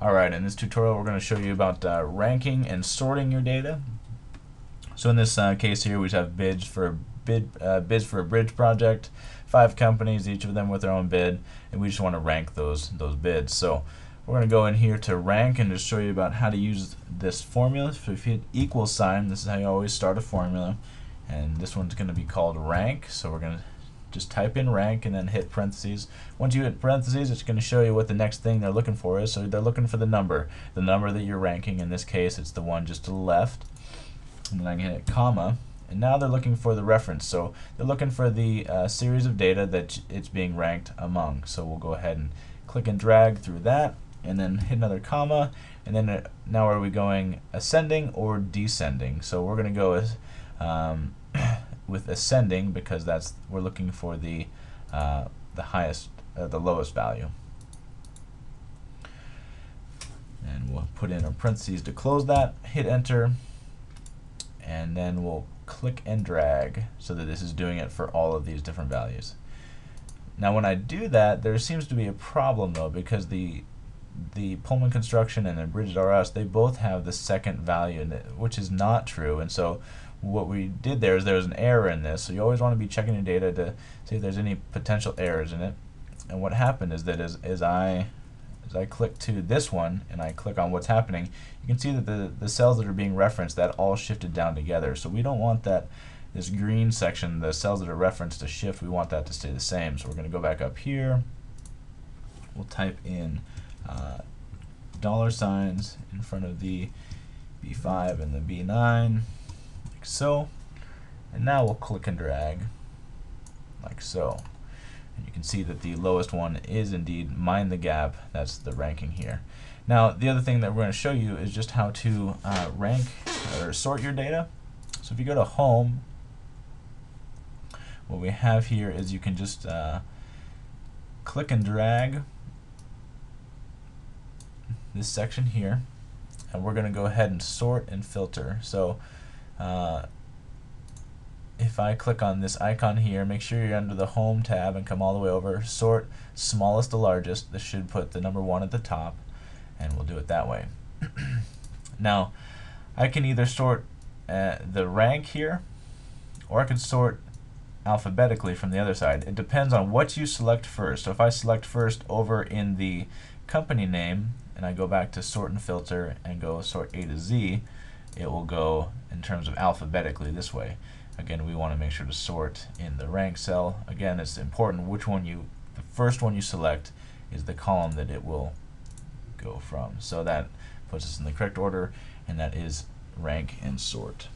Alright, in this tutorial we're going to show you about ranking and sorting your data. So in this case here we have bids for a bridge project, 5 companies, each of them with their own bid, and we just want to rank those bids. So we're going to go in here to rank and just show you about how to use this formula. So if you hit equal sign, this is how you always start a formula, and this one's going to be called rank. So we're going to just type in rank and then hit parentheses. Once you hit parentheses, it's going to show you what the next thing they're looking for is. So they're looking for the number that you're ranking. In this case, it's the one just to the left. And then I can hit comma, and now they're looking for the reference. So they're looking for the series of data that it's being ranked among. So we'll go ahead and click and drag through that, and then hit another comma, and then now are we going ascending or descending? So we're going to go as with ascending, because we're looking for the lowest value, and we'll put in a parentheses to close that. Hit enter, and then we'll click and drag so that this is doing it for all of these different values. Now when I do that, there seems to be a problem though, because the Pullman Construction and the Bridges R Us, they both have the second value, which is not true. And so what we did there is there's an error in this. So you always want to be checking your data to see if there's any potential errors in it. And what happened is that as I click to this one and I click on what's happening, you can see that the cells that are being referenced, that all shifted down together. So we don't want this green section, the cells that are referenced, to shift. We want that to stay the same. So we're going to go back up here. We'll type in dollar signs in front of the B5 and the B9, like so. And now we'll click and drag, like so. And you can see that the lowest one is indeed Mind the Gap. That's the ranking here. Now the other thing that we're going to show you is just how to rank or sort your data. So if you go to Home, what we have here is you can just click and drag this section here, and we're going to go ahead and sort and filter. So if I click on this icon here, make sure you're under the Home tab and come all the way over, sort smallest to largest. This should put the number 1 at the top, and we'll do it that way. Now I can either sort the rank here, or I can sort alphabetically from the other side. It depends on what you select first. So if I select first over in the company name, and I go back to sort and filter and go sort A to Z, it will go in terms of alphabetically this way. Again, we want to make sure to sort in the rank cell. Again, it's important which one the first one you select is the column that it will go from. So that puts us in the correct order, and that is rank and sort.